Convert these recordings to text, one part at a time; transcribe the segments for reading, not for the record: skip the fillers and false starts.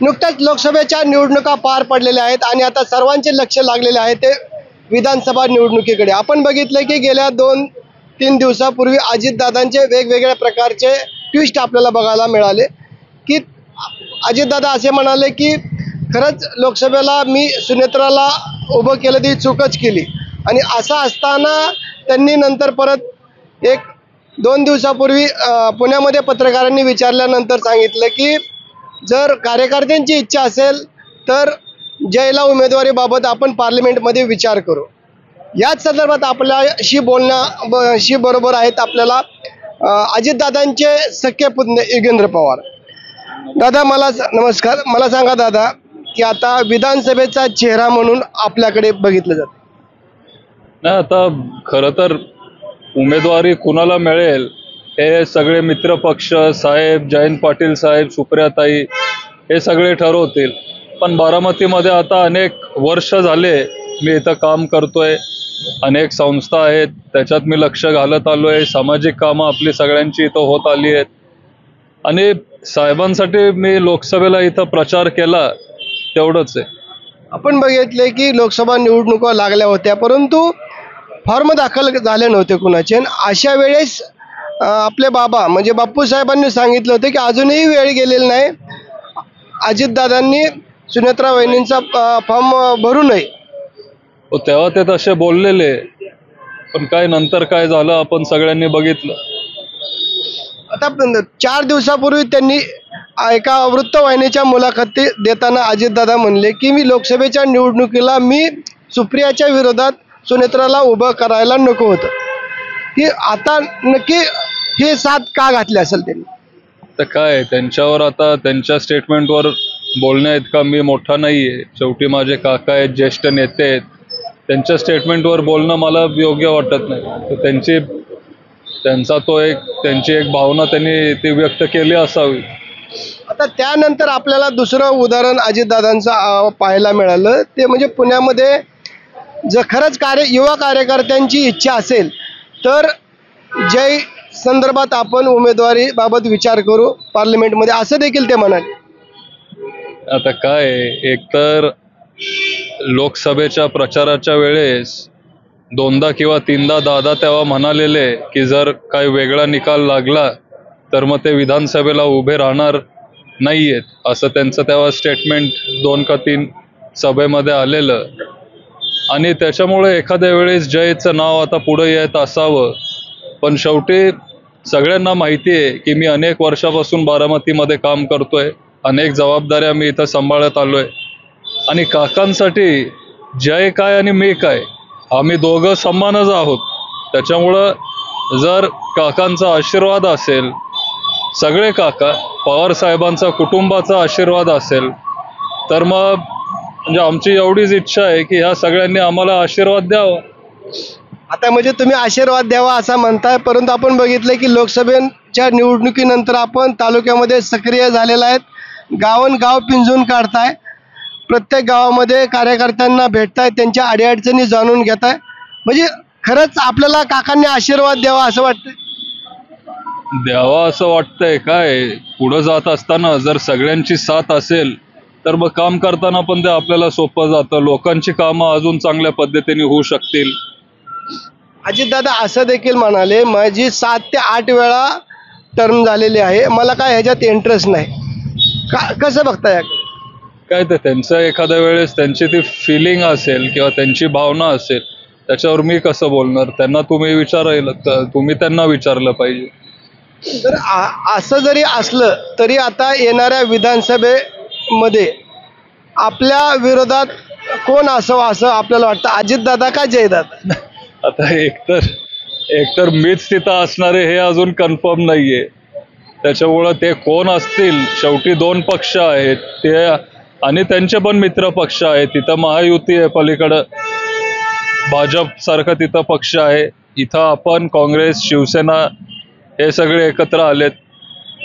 नुकत्याच लोकसभेच्या निवडणुका पार पडलेल्या आहेत आणि आता सर्वांचे लक्ष लागलेले आहे ते विधानसभा निवडणुकीकडे। आपण बघितले की गेल्या 2-3 दिवसापूर्वी अजितदादांचे वेगवेगळ्या प्रकारचे ट्विस्ट आपल्याला बघायला मिळाले की अजितदादा असे म्हणाले की खरंच लोकसभेला मी सुनेत्राला उभं केलं ती चूकच केली आणि असं असताना त्यांनी नंतर परत 1-2 दिवसापूर्वी पुण्यामध्ये पत्रकारांनी विचारल्यानंतर सांगितलं की जर कार्यकर्त्यांची इच्छा असेल तर जयला उमेदवारीबाबत आपण पार्लमेंटमध्ये विचार करू। याच संदर्भात आपल्याशी बोलण्याशी बरोबर आहेत आपल्याला अजितदादांचे सख्खे पुतणे योगेंद्र पवार। दादा नमस्कार, मला सांगा दादा की आता विधानसभेचा चेहरा म्हणून आपल्याकडे बघितलं जातं नाही, आता खरं तर उमेदवारी कुणाला मिळेल हे सगळे मित्र पक्ष साहेब, जयंत पाटील साहेब, सुप्रियाताई हे सगळे ठरवतील। पण बारामतीमध्ये आता अनेक वर्ष झाले मी इथं काम करतोय, अनेक संस्था आहेत त्याच्यात मी लक्ष घालत आलोय, सामाजिक कामं आपली सगळ्यांची इथं होत आली आहेत आणि साहेबांसाठी मी लोकसभेला इथं प्रचार केला तेवढंच आहे। आपण बघितले की लोकसभा निवडणुका लागल्या होत्या परंतु फॉर्म दाखल झाले नव्हते कुणाचे। अशा वेळेस आपले बाबा म्हणजे बाप्पू साहेबांनी सांगितलं होतं की अजूनही वेळ गेलेली नाही, अजितदादांनी सुनेत्रा वहिनींचा फॉर्म भरू नये। तेव्हा ते तसे बोललेले, पण काय नंतर काय झालं आपण सगळ्यांनी बघितलं। आता 4 दिवसापूर्वी त्यांनी एका वृत्तवाहिनीच्या मुलाखती देताना अजितदादा म्हणले की मी लोकसभेच्या निवडणुकीला मी सुप्रियाच्या विरोधात सुनेत्राला उभं करायला नको होतं, की आता नक्की हे साथ का घातली असेल त्यांनी? तर काय त्यांच्यावर आता त्यांच्या स्टेटमेंटवर बोलण्या इतका मी मोठा नाहीये, शेवटी माझे काका आहेत, ज्येष्ठ नेते आहेत, त्यांच्या स्टेटमेंटवर बोलणं मला योग्य वाटत नाही। तर त्यांची एक भावना त्यांनी ती व्यक्त केली असावी। आता त्यानंतर आपल्याला दुसरं उदाहरण अजितदादांचं पाहायला मिळालं ते म्हणजे पुण्यामध्ये जर खरंच युवा कार्यकर्त्यांची इच्छा असेल तर जय संदर्भात आपण उमेदवारी बाबत विचार करू पार्लमेंटमध्ये, असं देखील ते म्हणाले। आता काय एकतर लोकसभेच्या प्रचाराच्या वेळेस 2दा किंवा 3दा दादा तेव्हा म्हणालेले की जर काही वेगळा निकाल लागला तर मग ते विधानसभेला उभे राहणार नाहीयेत, असं त्यांचं तेव्हा स्टेटमेंट 2 का 3 सभेमध्ये आलेलं आणि त्याच्यामुळे एखाद्या वेळेस जयचं नाव आता पुढे येत असावं। पण शेवटी सगळ्यांना माहिती आहे की मी अनेक वर्षापासून बारामतीमध्ये काम करतोय, अनेक जबाबदाऱ्या मी इथं सांभाळत आलोय आणि काकांसाठी जय काय आणि मी काय आम्ही दोघं समानच आहोत। त्याच्यामुळं जर काकांचा आशीर्वाद असेल, सगळे काका पवार साहेबांचा कुटुंबाचा आशीर्वाद असेल तर मग म्हणजे आमची एवढीच इच्छा आहे की ह्या सगळ्यांनी आम्हाला आशीर्वाद द्यावा। आता म्हणजे तुम्ही आशीर्वाद द्यावा असं म्हणताय, परंतु आपण बघितलं की लोकसभेच्या निवडणुकीनंतर आपण तालुक्यामध्ये सक्रिय झालेला आहेत, गाव पिंजून काढताय, प्रत्येक गावामध्ये कार्यकर्त्यांना भेटताय, त्यांच्या अडीअडचणी जाणून घेताय, म्हणजे खरंच आपल्याला काकांनी आशीर्वाद द्यावा असं वाटतंय? द्यावा असं वाटतंय काय, पुढं जात असताना जर सगळ्यांची साथ असेल तर मग काम करताना पण ते आपल्याला सोपं जातं, लोकांची कामं अजून चांगल्या पद्धतीने होऊ शकतील। अजितदादा असं देखील म्हणाले माझी 7 ते 8 वेळा टर्म झालेली आहे, मला काय ह्याच्यात इंटरेस्ट नाही। कसं बघताय? काय ते त्यांचं एखाद्या वेळेस त्यांची ती फिलिंग असेल किंवा त्यांची भावना असेल, त्याच्यावर मी कसं बोलणार? त्यांना तुम्ही त्यांना विचारलं पाहिजे। तर असं जरी असलं तरी आता येणाऱ्या विधानसभेमध्ये आपल्या विरोधात कोण असावं असं आपल्याला वाटतं, अजितदादा का जयदादा? आता एकतर मीच तिथं असणारे हे अजून कन्फर्म नाहीये, त्याच्यामुळं ते कोण असतील शेवटी 2 पक्ष आहेत ते आणि त्यांचे पण मित्र पक्ष आहेत, तिथं महायुती आहे, पलीकडं भाजप सारखा तिथं पक्ष आहे, इथं आपण काँग्रेस शिवसेना हे सगळे एकत्र आलेत।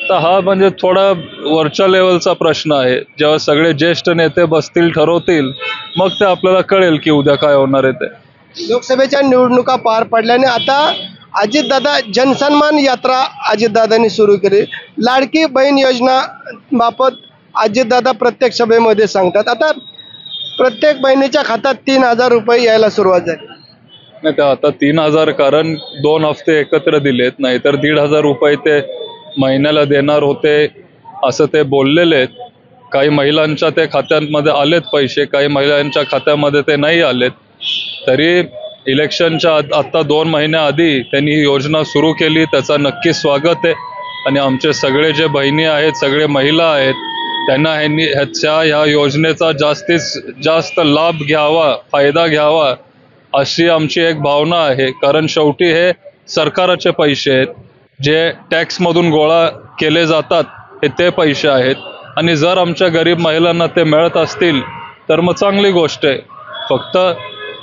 तर हा म्हणजे थोडा वरच्या लेवलचा प्रश्न आहे, जेव्हा सगळे ज्येष्ठ नेते बसतील ठरवतील मग ते आपल्याला कळेल की उद्या काय होणार आहे ते। लोकसभेच्या निवडणुका पार पडल्याने आता अजितदादा जनसन्मान यात्रा अजितदादांनी सुरू केली, लाडकी बहीण योजना बाबत अजितदादा प्रत्येक सभेमध्ये सांगतात. आता प्रत्येक बहिणीच्या खात्यात 3,000 रुपये यायला सुरुवात झाली. नाही, ते आता 3,000 कारण 2 हफ्ते एकत्र दिलेत, नाहीतर 1,500 रुपये ते महिन्याला देणार होते असं ते बोललेले आहेत. काही महिलांच्या ते खात्यांमध्ये आलेत पैसे, काही महिलांच्या खात्यामध्ये ते नाही आलेत. तरी इलेक्शनच्या आत्ता 2 महिन्याआधी त्यांनी ही योजना सुरू केली, त्याचा नक्की स्वागत आहे. आणि आमचे सगळे जे बहिणी आहेत, सगळे महिला आहेत, त्यांना ह्या योजनेचा जास्तीत जास्त लाभ घ्यावा, फायदा घ्यावा अशी आमची एक भावना आहे. कारण शेवटी हे सरकारचे पैसे आहेत, जे टॅक्समधून गोळा केले जातात, हे ते पैसे आहेत. आणि जर आमच्या गरीब महिलांना ते मिळत असतील तर मग चांगली गोष्ट आहे. फक्त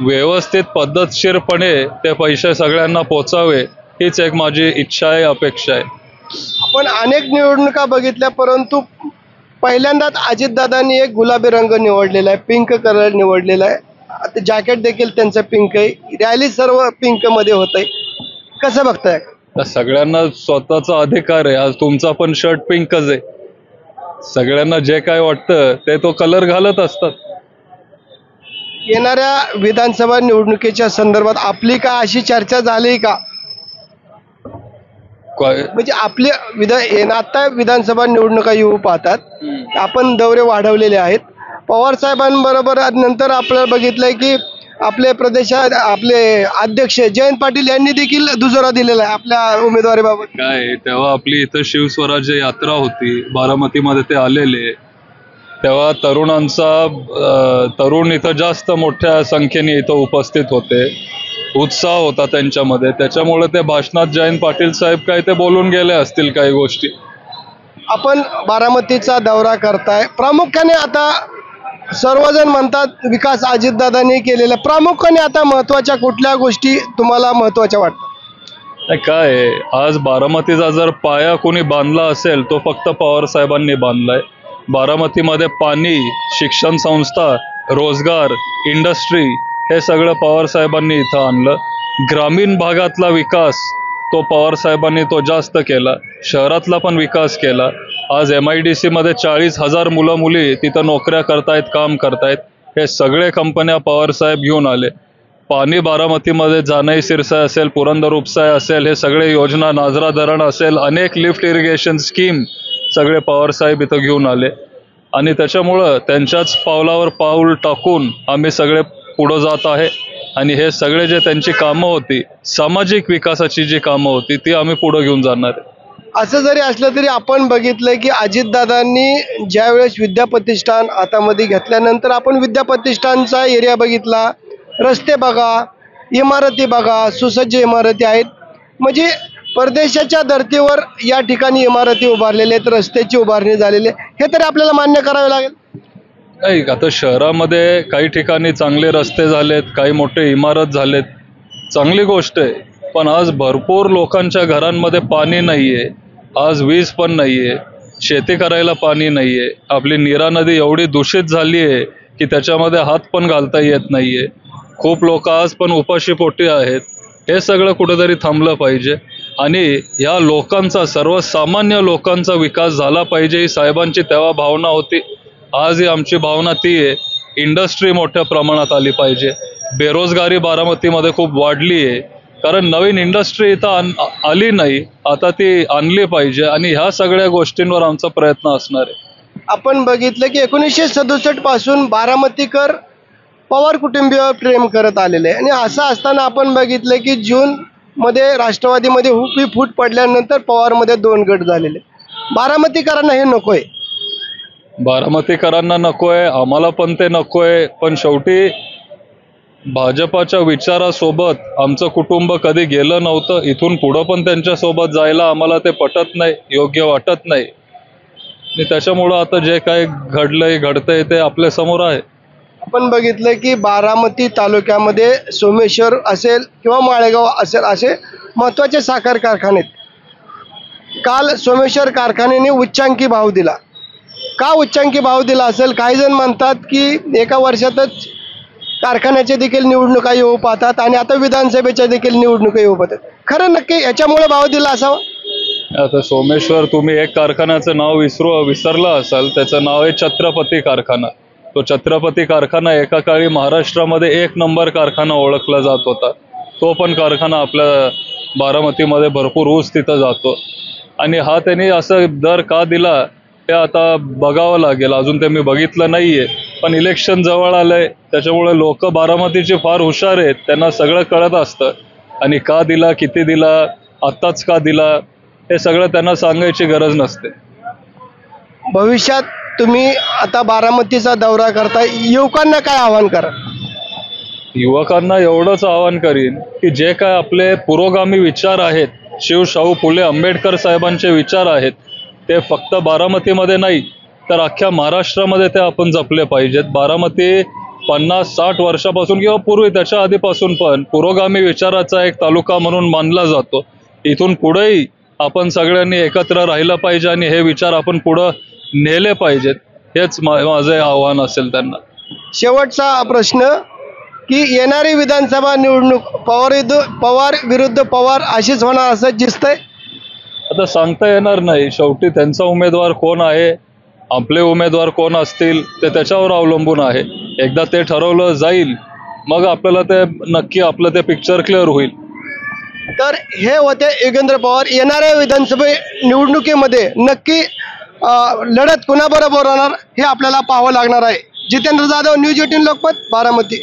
व्यवस्थित पद्धतशीरपणे ते पैसे सगळ्यांना पोचावे हीच एक माझी इच्छा आहे, अपेक्षा आहे. आपण अनेक निवडणुका बघितल्या, परंतु पहिल्यांदाच अजितदादांनी एक गुलाबी रंग निवडलेला आहे, पिंक कलर निवडलेला आहे. आता जॅकेट देखील त्यांचं पिंक आहे, रॅली सर्व पिंक मध्ये होत आहे. कसं बघताय? सगळ्यांना स्वतःचा अधिकार आहे. आज तुमचा पण शर्ट पिंकच आहे. सगळ्यांना जे काय वाटतं ते तो कलर घालत असतात. येणाऱ्या विधानसभा निवडणुकीच्या संदर्भात आपली काय अशी चर्चा झाली का? म्हणजे आपले आता विधानसभा निवडणुका येऊ पाहतात, आपण दौरे वाढवलेले आहेत. पवार साहेबांबरोबर नंतर आपल्याला बघितलंय की आपले आपले अध्यक्ष जयंत पाटील यांनी देखील दुजोरा दिलेला आहे आपल्या उमेदवारीबाबत. काय तेव्हा आपली इथं शिवस्वराज्य यात्रा होती, बारामतीमध्ये ते आलेले. तेव्हा तरुण इथं जास्त मोठ्या संख्येने इथं उपस्थित होते, उत्साह होता त्यांच्यामध्ये. त्याच्यामुळे ते भाषणात जयंत पाटील साहेब काय ते बोलून गेले असतील काही गोष्टी. आपण बारामतीचा दौरा करताय, प्रामुख्याने आता सर्वजण म्हणतात विकास अजितदादांनी केलेला. प्रामुख्याने आता महत्वाच्या कुठल्या गोष्टी तुम्हाला महत्वाच्या वाटतात? काय आहे, आज बारामतीचा जर पाया कोणी बांधला असेल तो फक्त पवार साहेबांनी बांधलाय. बारामतीमध्ये पाणी, शिक्षण संस्था, रोजगार, इंडस्ट्री हे सगळं पवार साहेबांनी इथं आणलं. ग्रामीण भागातला विकास तो पवार साहेबांनी तो जास्त केला. शहरातला पण विकास केला. आज MIDC मध्ये 40,000 मुलं मुली तिथं नोकऱ्या करतायत, काम करतायत. हे सगळे कंपन्या पवार साहेब घेऊन आले. पाणी बारामतीमध्ये जाणई सिरसाई असेल, पुरंदर उपसाय असेल, हे सगळे योजना, नाझरा धरण असेल, अनेक लिफ्ट इरिगेशन स्कीम सगळे पवार साहेब इथं घेऊन आले. आणि त्याच्यामुळं त्यांच्याच पावलावर पाऊल टाकून आम्ही सगळे पुढं जात आहे. आणि हे सगळे जे त्यांची कामं होती, सामाजिक विकासाची जी कामं होती, ती आम्ही पुढे घेऊन जाणार आहे. असं जरी असलं तरी आपण बघितलंय की अजितदादांनी ज्यावेळेस विद्याप्रतिष्ठान हातामध्ये घेतल्यानंतर आपण विद्याप्रतिष्ठानचा एरिया बघितला, रस्ते बघा, इमारती बघा, सुसज्ज इमारती आहेत. म्हणजे परदेशाच्या धर्तीवर या ठिकाणी इमारती उभारलेल्या आहेत, रस्त्याची उभारणी झालेली आहे. हे तरी आपल्याला मान्य करावे लागेल. नाही, आता शहरामध्ये काही ठिकाणी चांगले रस्ते झालेत, काही मोठे इमारत झालेत, चांगली गोष्ट आहे. पण आज भरपूर लोकांच्या घरांमध्ये पाणी नाहीये, आज वीज पण नाहीये, शेती करायला पाणी नाहीये. आपली नीरा नदी एवढी दूषित झाली आहे की त्याच्यामध्ये हात पण घालता येत नाहीये. खूप लोक आज पण उपाशीपोटी आहेत. हे सगळं कुठेतरी थांबलं पाहिजे. आणि या लोकांचा, सर्वसामान्य लोकांचा विकास झाला पाहिजे, ही साहेबांची तेव्हा भावना होती. आज ही आमची भावना ती आहे. इंडस्ट्री मोठ्या प्रमाणात आली पाहिजे. बेरोजगारी बारामतीमध्ये खूप वाढली आहे, कारण नवीन इंडस्ट्री इथं आली नाही, आता ती आणली पाहिजे. आणि ह्या सगळ्या गोष्टींवर आमचा प्रयत्न असणार आहे. आपण बघितलं की 1967 पासून बारामतीकर पवार कुटुंबियावर प्रेम करत आलेले आहे. आणि असं असताना आपण बघितलं की जूनमध्ये राष्ट्रवादीमध्ये हुपी फूट पडल्यानंतर पवारमध्ये 2 गट झालेले. बारामतीकरांना हे नकोय. बारामतीकरांना नकोय, आम्हाला पण ते नकोय. पण शेवटी भाजपाच्या विचारासोबत आमचं कुटुंब कधी गेलं नव्हतं. इथून पुढं पण त्यांच्यासोबत जायला आम्हाला ते पटत नाही, योग्य वाटत नाही. आणि त्याच्यामुळं आता जे काय घडतंय ते आपल्या समोर आहे. आपण बघितलं की बारामती तालुक्यामध्ये सोमेश्वर असेल किंवा माळेगाव असेल, असे महत्त्वाचे साखर कारखाने आहेत. काल सोमेश्वर कारखान्याने उच्चांकी भाव दिला. का उच्चांकी भाव दिला असेल? काही जण म्हणतात की एका वर्षातच कारखान्याच्या देखील निवडणुका येऊ पाहतात आणि आता विधानसभेच्या देखील निवडणुका येऊ पाहतात. खरं नक्की याच्यामुळे भाव दिला असावा? आता सोमेश्वर तुम्ही एक कारखान्याचं नाव विसरला असाल, त्याचं नाव आहे छत्रपती कारखाना. तो छत्रपती कारखाना एका काळी महाराष्ट्रामध्ये 1 नंबर कारखाना ओळखला जात होता. तो पण कारखाना आपल्या बारामतीमध्ये भरपूर ऊस तिथं जातो. आणि हा त्यांनी असं दर का दिला हे आता बघावं लागेल. अजून ते मी बघितलं नाहीये. पण इलेक्शन जवळ आलंय, त्याच्यामुळे लोक बारामतीचे फार हुशार आहेत, त्यांना सगळं कळत असतं. आणि का दिला, किती दिला, आत्ताच का दिला, हे सगळं त्यांना सांगायची गरज नसते. भविष्यात तुम्ही आता बारामतीचा दौरा करताय, युवकांना काय आवाहन करा? युवकांना एवढंच आवाहन करीन की जे काय आपले पुरोगामी विचार आहेत, शाहू फुले आंबेडकर साहेबांचे विचार आहेत, ते फक्त बारामतीमध्ये नाही तर अख्ख्या महाराष्ट्रामध्ये ते आपण जपले पाहिजेत. बारामती 50-60 वर्षापासून किंवा पूर्वी त्याच्या आधीपासून पण पुरोगामी विचाराचा एक तालुका म्हणून मानला जातो. इथून पुढेही आपण सगळ्यांनी एकत्र राहिलं पाहिजे आणि हे विचार आपण पुढं नेले पाहिजेत. हेच माझे आव्हान असेल त्यांना. शेवटचा प्रश्न की येणारी विधानसभा निवडणूक पवार विरुद्ध पवार अशीच होणार असं दिसतंय? आता सांगता येणार नाही. शेवटी त्यांचा उमेदवार कोण आहे, आपले उमेदवार कोण असतील ते त्याच्यावर अवलंबून आहे. एकदा ते ठरवलं जाईल मग आपल्याला ते नक्की आपलं ते पिक्चर क्लिअर होईल. तर हे होते योगेंद्र पवार. येणाऱ्या विधानसभा निवडणुकीमध्ये नक्की लढत कुणाबरोबर होणार हे आपल्याला पाहावं लागणार आहे. जितेंद्र जाधव, न्यूज 18 लोकमत, बारामती.